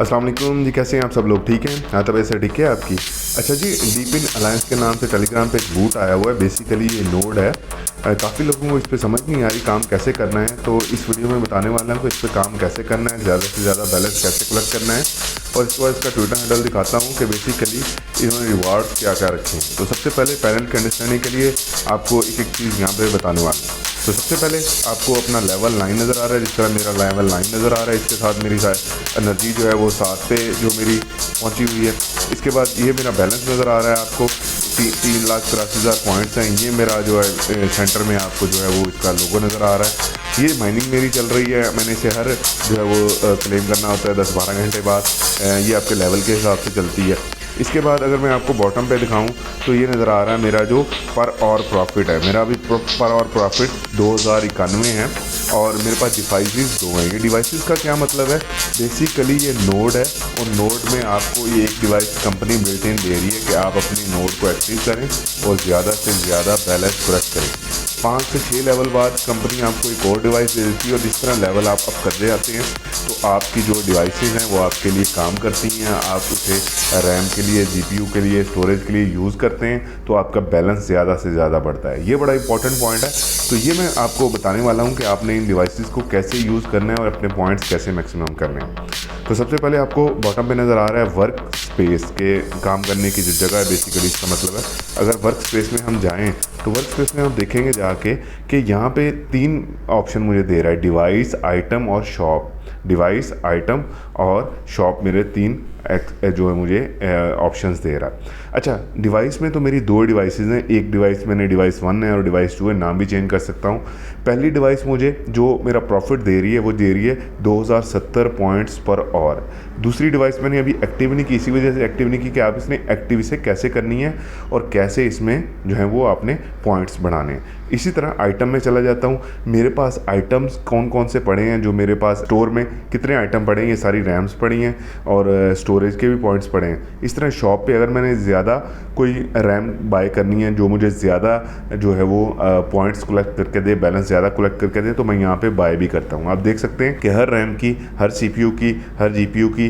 अस्सलाम वालेकुम जी, कैसे हैं आप सब लोग? ठीक हैं? हाँ, तब ऐसे ठीक है आपकी? अच्छा जी, डीपिन अलायंस के नाम से टेलीग्राम पे एक बूट आया हुआ है। बेसिकली ये नोड है। काफ़ी लोगों को इस पे समझ नहीं आ रही काम कैसे करना है, तो इस वीडियो में बताने वाला हूँ कि इस पे काम कैसे करना है, ज़्यादा से ज़्यादा बैलेंस कैसे कलेक्ट करना है, और इसके बाद इसका ट्विटर हैंडल दिखाता हूँ कि बेसिकली इन्होंने रिवार्ड्स क्या क्या रखे हैं। तो सबसे पहले पैनल के अंडरस्टैंडिंग के लिए आपको एक एक चीज़ यहाँ पर बताने वाला हूँ। तो सबसे पहले आपको अपना लेवल 9 नज़र आ रहा है, जिस तरह मेरा लेवल 9 नज़र आ रहा है। इसके साथ मेरी एनर्जी जो है वो 7 पे जो मेरी पहुंची हुई है। इसके बाद ये मेरा बैलेंस नज़र आ रहा है आपको, 3,83,000 पॉइंट्स हैं। ये मेरा जो है सेंटर में आपको जो है वो इसका लोगो नज़र आ रहा है। ये माइनिंग मेरी चल रही है, मैंने इसे हर जो है वो क्लेम करना होता है 10-12 घंटे बाद। ये आपके लेवल के हिसाब से चलती है। इसके बाद अगर मैं आपको बॉटम पे दिखाऊं तो ये नज़र आ रहा है मेरा जो पर और प्रॉफिट है। मेरा अभी पर और प्रॉफिट 2091 है, और मेरे पास डिवाइसेस 2 हैं। ये डिवाइसेस का क्या मतलब है? बेसिकली ये नोड है, और नोड में आपको ये एक डिवाइस कंपनी बिल्ट इन दे रही है कि आप अपनी नोड को एक्टिव करें और ज़्यादा से ज़्यादा बैलेंस कलेक्ट करें। 5 से 6 लेवल बाद कंपनी आपको एक और डिवाइस दे देती है, और जिस तरह लेवल आप अप करते जाते हैं तो आपकी जो डिवाइसेस हैं वो आपके लिए काम करती हैं। आप उसे रैम के लिए, जीपीयू के लिए, स्टोरेज के लिए यूज़ करते हैं, तो आपका बैलेंस ज़्यादा से ज़्यादा बढ़ता है। ये बड़ा इंपॉर्टेंट पॉइंट है। तो ये मैं आपको बताने वाला हूँ कि आपने इन डिवाइसेस को कैसे यूज़ करना है और अपने पॉइंट्स कैसे मैक्सिमम करने हैं। तो सबसे पहले आपको बॉटम पे नज़र आ रहा है वर्क स्पेस के काम करने की जो जगह है। बेसिकली इसका मतलब है अगर वर्क स्पेस में हम जाएं तो वर्क स्पेस में हम देखेंगे जाके कि यहाँ पे 3 ऑप्शन मुझे दे रहा है, डिवाइस, आइटम और शॉप। डिवाइस, आइटम और शॉप मेरे 3 जो है मुझे ऑप्शंस दे रहा है। अच्छा, डिवाइस में तो मेरी 2 डिवाइसेस हैं। एक डिवाइस मैंने डिवाइस 1 है और डिवाइस 2 है, नाम भी चेंज कर सकता हूँ। पहली डिवाइस मुझे जो मेरा प्रॉफिट दे रही है वो दे रही है 2070 पॉइंट्स पर आवर। दूसरी डिवाइस मैंने अभी एक्टिव नहीं की, इसी वजह से एक्टिव नहीं की कि आप इसने एक्टिव इसे कैसे करनी है और कैसे इसमें जो है वो आपने पॉइंट्स बढ़ाने हैं। इसी तरह आइटम में चला जाता हूँ। मेरे पास आइटम्स कौन कौन से पड़े हैं, जो मेरे पास स्टोर में कितने आइटम पड़े हैं, ये सारी रैम्स पड़ी हैं और स्टोरेज के भी पॉइंट्स पड़े हैं। इस तरह शॉप पे अगर मैंने ज़्यादा कोई रैम बाय करनी है जो मुझे ज़्यादा जो है वो पॉइंट्स कलेक्ट करके दे, बैलेंस ज़्यादा कलेक्ट करके दे, तो मैं यहाँ पे बाय भी करता हूँ। आप देख सकते हैं कि हर रैम की, हर सीपीयू की, हर जीपीयू की,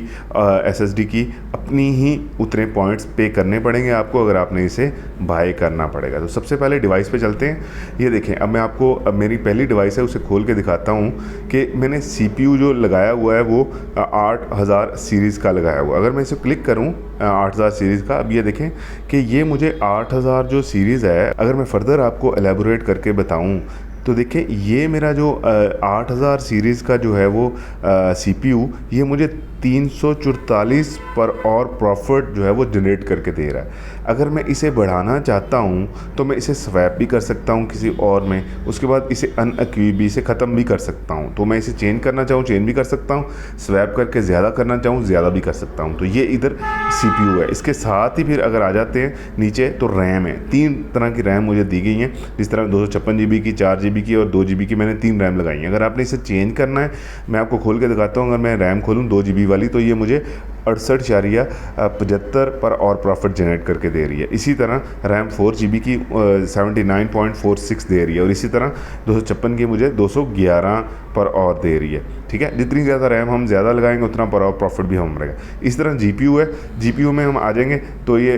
एसएसडी की अपनी ही उतने पॉइंट्स पे करने पड़ेंगे आपको अगर आपने इसे बाय करना पड़ेगा। तो सबसे पहले डिवाइस पे चलते हैं। ये देखें, अब मैं आपको मेरी पहली डिवाइस है उसे खोल के दिखाता हूँ कि मैंने सीपीयू जो लगाया हुआ है वो 8000 सीरीज़ का लगाया हुआ। अगर मैं इसे क्लिक करूँ 8000 सीरीज़ का, अब ये देखें कि ये मुझे 8000 जो सीरीज़ है, अगर मैं फर्दर आपको एलेबोरेट करके बताऊँ तो देखिए ये मेरा जो 8000 सीरीज़ का जो है वो सीपीयू, ये मुझे 344 पर और प्रॉफिट जो है वो जनरेट करके दे रहा है। अगर मैं इसे बढ़ाना चाहता हूँ तो मैं इसे स्वैप भी कर सकता हूँ किसी और में, उसके बाद इसे अनअक्यूब भी, इसे ख़त्म भी कर सकता हूँ। तो मैं इसे चेंज करना चाहूँ चेंज भी कर सकता हूँ, स्वैप करके ज़्यादा करना चाहूँ ज़्यादा भी कर सकता हूँ। तो ये इधर सीपीयू है। इसके साथ ही फिर अगर आ जाते हैं नीचे तो रैम है। 3 तरह की रैम मुझे दी गई हैं, जिस तरह 256 GB की, 4 GB की और 2 GB की, मैंने 3 रैम लगाई हैं। अगर आपने इसे चेंज करना है, मैं आपको खोल के दिखाता हूँ। अगर मैं रैम खोलूँ 2 GB वाली, तो ये मुझे 68.75 पर और प्रॉफिट जनरेट करके दे रही है। इसी तरह रैम 4 GB की 79.46 दे रही है, और इसी तरह 256 की मुझे 211 पर और दे रही है। ठीक है, जितनी ज़्यादा रैम हम ज़्यादा लगाएंगे उतना पर और प्रॉफिट भी हम रहेगा। इस तरह जीपीयू है, जीपीयू में हम आ जाएंगे तो ये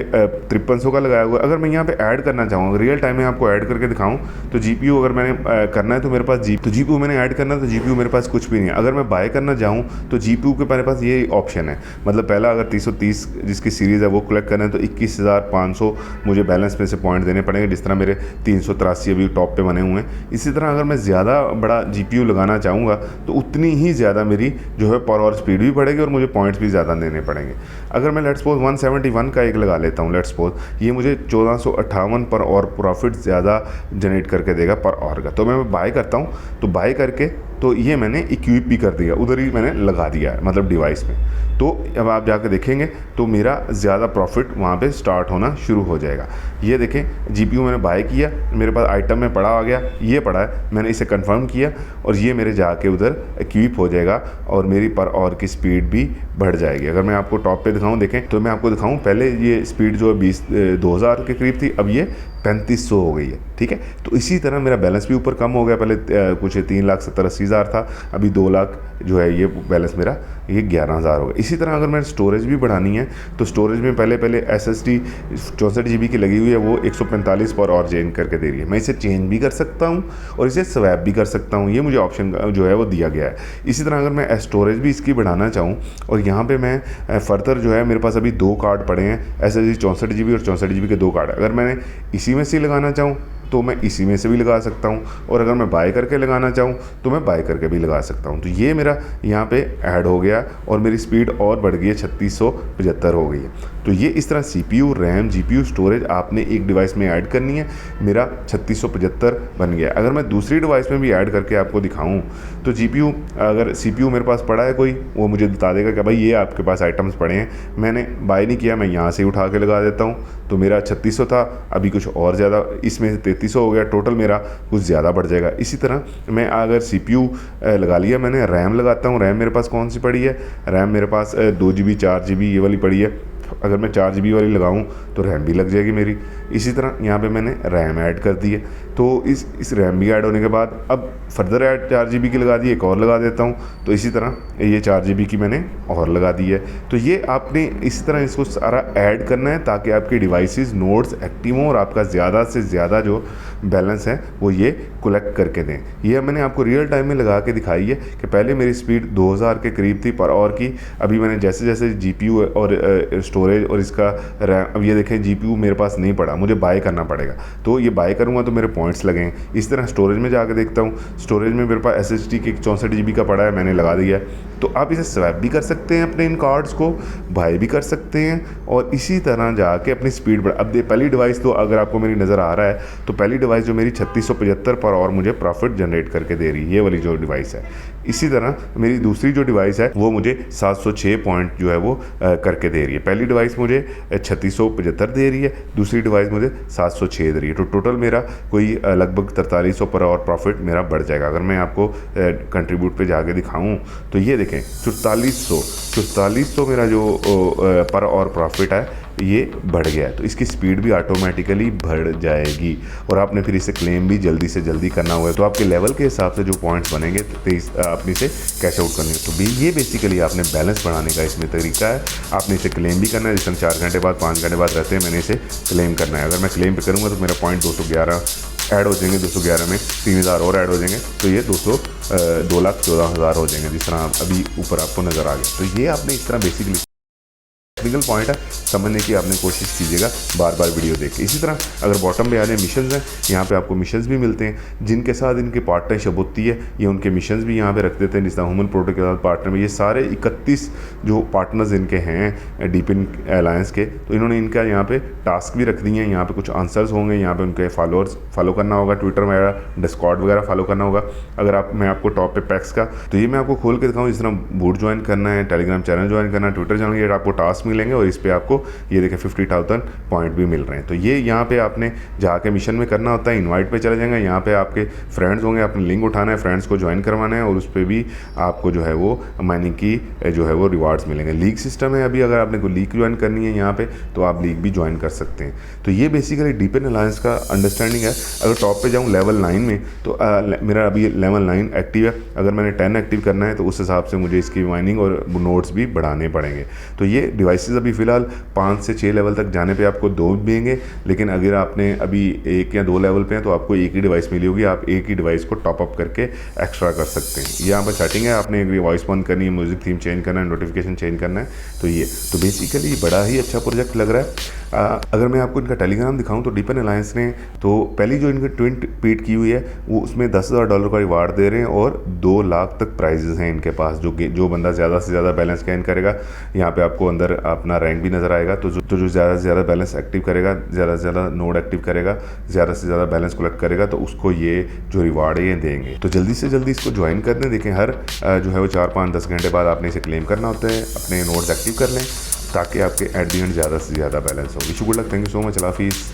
5300 का लगाया हुआ है। अगर मैं यहाँ पे ऐड करना चाहूँ, रियल टाइम में आपको ऐड करके दिखाऊँ, तो जीपीयू अगर मैंने करना है तो मेरे पास जीपीयू मैंने ऐड करना है तो जीपीयू मेरे पास कुछ भी नहीं है। अगर मैं बाय करना चाहूँ तो जीपीयू के मेरे पास ये ऑप्शन है। मतलब पहला अगर 330 जिसकी सीरीज़ है वो कलेक्ट करना है तो 21,500 मुझे बैलेंस में से पॉइंट देने पड़ेंगे, जिस तरह मेरे 383 अभी टॉप पे बने हुए हैं। इसी तरह अगर मैं ज़्यादा बड़ा जीपीयू लगाना चाहूँगा तो उतनी ही ज़्यादा मेरी जो है पावर और स्पीड भी बढ़ेगी और मुझे पॉइंट्स भी ज़्यादा देने पड़ेंगे। अगर मैं लेट्स सपोज 171 का एक लगा लेता हूँ, लेट्स सपोज ये मुझे 1458 पर और प्रॉफिट ज़्यादा जनरेट करके देगा पर और का। तो मैं बाय करता हूँ, तो बाय करके तो ये मैंने इक्विप भी कर दिया, उधर ही मैंने लगा दिया है, मतलब डिवाइस में। तो अब आप जाकर देखेंगे तो मेरा ज़्यादा प्रॉफिट वहाँ पे स्टार्ट होना शुरू हो जाएगा। ये देखें, जीपीयू मैंने बाय किया, मेरे पास आइटम में पड़ा आ गया, ये पड़ा है, मैंने इसे कंफर्म किया और ये मेरे जाके उधर इक्विप हो जाएगा और मेरी पर और की स्पीड भी बढ़ जाएगी। अगर मैं आपको टॉप पे दिखाऊं, देखें तो मैं आपको दिखाऊं, पहले ये स्पीड जो है 2000 के करीब थी, अब ये 3500 हो गई है। ठीक है, तो इसी तरह मेरा बैलेंस भी ऊपर कम हो गया। पहले कुछ 3,70,80,000 20,000 था, अभी 2 लाख जो है ये बैलेंस मेरा ये 11,000 होगा। इसी तरह अगर मैंने स्टोरेज भी बढ़ानी है तो स्टोरेज में पहले SSD 64 GB की लगी हुई है, वो 145 पर और चेंज करके दे रही है। मैं इसे चेंज भी कर सकता हूँ और इसे स्वैप भी कर सकता हूँ, ये मुझे ऑप्शन जो है वो दिया गया है। इसी तरह अगर मैं स्टोरेज भी इसकी बढ़ाना चाहूँ और यहाँ पे मैं फर्दर जो है मेरे पास अभी 2 कार्ड पड़े हैं, SSD 64 GB और 64 GB के 2 कार्ड, अगर मैंने इसी में से लगाना चाहूँ तो मैं इसी में से भी लगा सकता हूँ, और अगर मैं बाय करके लगाना चाहूँ तो मैं बाय करके भी लगा सकता हूँ। तो ये मेरा यहाँ पे ऐड हो गया और मेरी स्पीड और बढ़ गई है, 3675 हो गई है। तो ये इस तरह CPU, रैम, GPU, स्टोरेज आपने एक डिवाइस में ऐड करनी है। मेरा 3675 बन गया। अगर मैं दूसरी डिवाइस में भी ऐड करके आपको दिखाऊं तो GPU, अगर CPU मेरे पास पड़ा है कोई, वो मुझे बता देगा कि भाई ये आपके पास आइटम्स पड़े हैं, मैंने बाय नहीं किया, मैं यहाँ से उठा के लगा देता हूँ। तो मेरा 3600 था, अभी कुछ और ज़्यादा इसमें 3300 हो गया, टोटल मेरा कुछ ज़्यादा बढ़ जाएगा। इसी तरह मैं अगर CPU लगा लिया, मैंने रैम लगाता हूँ। रैम मेरे पास कौन सी पड़ी है? रैम मेरे पास 2 GB 4 GB ये वाली पड़ी है। अगर मैं 4 GB वाली लगाऊं तो रैम भी लग जाएगी मेरी। इसी तरह यहाँ पे मैंने रैम ऐड कर दी है। तो इस रैम भी ऐड होने के बाद अब फर्दर ऐड 4 GB की लगा दी, एक और लगा देता हूँ। तो इसी तरह ये 4 GB की मैंने और लगा दी है। तो ये आपने इसी तरह इसको सारा ऐड करना है ताकि आपकी डिवाइसेस नोड्स एक्टिव हों और आपका ज़्यादा से ज़्यादा जो बैलेंस है वो ये कलेक्ट करके दें। ये मैंने आपको रियल टाइम में लगा के दिखाई है कि पहले मेरी स्पीड 2000 के करीब थी पर आवर की। अभी मैंने जैसे जैसे GPU और स्टोरेज और इसका रैम, अब ये देखें GPU मेरे पास नहीं पड़ा, मुझे बाय करना पड़ेगा। तो ये बाय करूँगा तो मेरे पॉइंट्स लगें। इस तरह स्टोरेज में जाकर देखता हूँ, स्टोरेज में मेरे पास SSD के 64 GB का पड़ा है, मैंने लगा दिया है। तो आप इसे स्वैप भी कर सकते हैं, अपने इन कार्ड्स को बाय भी कर सकते हैं और इसी तरह जाके अपनी स्पीड बढ़ा। अब पहली डिवाइस तो अगर आपको मेरी नज़र आ रहा है तो पहली डिवाइस जो मेरी 3675 पर और मुझे प्रॉफिट जनरेट करके दे रही है, ये वाली जो डिवाइस है। इसी तरह मेरी दूसरी जो डिवाइस है वो मुझे 706 पॉइंट जो है वो करके दे रही है। पहली डिवाइस मुझे 3675 दे रही है, दूसरी डिवाइस मुझे 706 दे रही है। तो टोटल मेरा कोई लगभग 4300 पर और प्रॉफिट मेरा बढ़ जाएगा। अगर मैं आपको कंट्रीब्यूट पे जाके दिखाऊं तो ये देखें 4400 मेरा जो पर और प्रॉफिट है ये बढ़ गया है। तो इसकी स्पीड भी ऑटोमेटिकली बढ़ जाएगी और आपने फिर इसे क्लेम भी जल्दी से जल्दी करना हुआ है। तो आपके लेवल के हिसाब से जो पॉइंट्स बनेंगे तो आपने इसे कैश आउट करनी है। तो ये बेसिकली आपने बैलेंस बढ़ाने का इसमें तरीका है। आपने इसे क्लेम भी करना है, जिस टाइम 4 घंटे बाद 5 घंटे बाद रहते हैं, मैंने इसे क्लेम करना है। अगर मैं क्लेम पे करूँगा तो मेरा पॉइंट 211 ऐड हो जाएंगे, 211 में 3000 और ऐड हो जाएंगे, तो ये 2,14,000 हो जाएंगे, जिस तरह अभी ऊपर आपको नज़र आ गया। तो ये आपने इस तरह बेसिकली टेक्निकल पॉइंट है, समझने की आपने कोशिश कीजिएगा बार बार वीडियो देख के। इसी तरह अगर बॉटम पे आ जाए मिशंस हैं, यहाँ पे आपको मिशंस भी मिलते हैं जिनके साथ इनकी पार्टनरशिप होती है। ये उनके मिशंस भी यहाँ पे रख देते हैं, जिस तरह ह्यूमन प्रोडक्ट के साथ पार्टनर में ये सारे 31 जो पार्टनर्स इनके हैं डीपिन अलायंस के, तो इन्होंने इनका यहाँ पे टास्क भी रख दिए हैं। यहाँ पे कुछ आंसर्स होंगे, यहाँ पे उनके फॉलोअर्स फॉलो करना होगा, ट्विटर वगैरह, डिस्कॉर्ड वगैरह फॉलो करना होगा। अगर मैं आपको टॉप पे पैक्स का, तो ये मैं आपको खोल के दिखाऊँ, जिस तरह बूट ज्वाइन करना है, टेलीग्राम चैनल ज्वाइन करना है, ट्विटर चैनल, ये आपको टास्क मिलेंगे और इस पे आपको ये देखें 50,000 पॉइंट भी मिल रहे हैं। तो ये यहाँ पे आपने जाके मिशन में करना होता है, इनवाइट पे चले जाएंगे, यहाँ पे आपके फ्रेंड्स होंगे, आपने लिंक उठाना है, फ्रेंड्स को ज्वाइन करवाना है और उस पर भी आपको जो है वो माइनिंग की जो है वो रिवार्ड्स मिलेंगे। लीग सिस्टम है अभी, अगर आपने कोई लीग ज्वाइन करनी है यहाँ पे तो आप लीग भी ज्वाइन कर सकते हैं। तो ये बेसिकली डीपिन अलायंस का अंडरस्टैंडिंग है। अगर टॉप पे जाऊँ लेवल 9 में तो मेरा अभी लेवल 9 एक्टिव है। अगर मैंने 10 एक्टिव करना है तो उस हिसाब से मुझे इसकी माइनिंग और नोड्स भी बढ़ाने पड़ेंगे। तो ये डिवाइसेस अभी फ़िलहाल 5 से 6 लेवल तक जाने पे आपको 2 मिलेंगे, लेकिन अगर आपने अभी 1 या 2 लेवल पे हैं तो आपको एक ही डिवाइस मिली होगी। आप एक ही डिवाइस को टॉप अप करके एक्स्ट्रा कर सकते हैं। यहाँ पर सेटिंग है, आपने एक वॉइस बंद करनी है, म्यूजिक थीम चेंज करना है, नोटिफिकेशन चेंज करना है। तो ये तो बेसिकली बड़ा ही अच्छा प्रोजेक्ट लग रहा है। अगर मैं आपको इनका टेलीग्राम दिखाऊं तो डीपिन अलायंस ने तो पहली जो इनकी ट्विन पीट की हुई है वो उसमें $10,000 का रिवार्ड दे रहे हैं और 2 लाख तक प्राइजेस हैं इनके पास। जो बंदा ज़्यादा से ज़्यादा बैलेंस गेन करेगा, यहाँ पे आपको अंदर अपना रैंक भी नज़र आएगा। तो जो ज़्यादा से ज़्यादा बैलेंस एक्टिव करेगा, ज़्यादा से ज़्यादा नोड एक्टिव करेगा, ज़्यादा से ज़्यादा बैलेंस कलेक्ट करेगा, तो उसको ये जो रिवार्ड है ये देंगे। तो जल्दी से जल्दी इसको ज्वाइन कर दें। देखें हर जो है वो 4, 5, 10 घंटे बाद आपने इसे क्लेम करना होता है, अपने नोड्स एक्टिव कर लें ताकि आपके एट द एंड ज़्यादा से ज़्यादा बैलेंस हो। Wish you good luck, thank you so much, अल्लाह हाफिज़।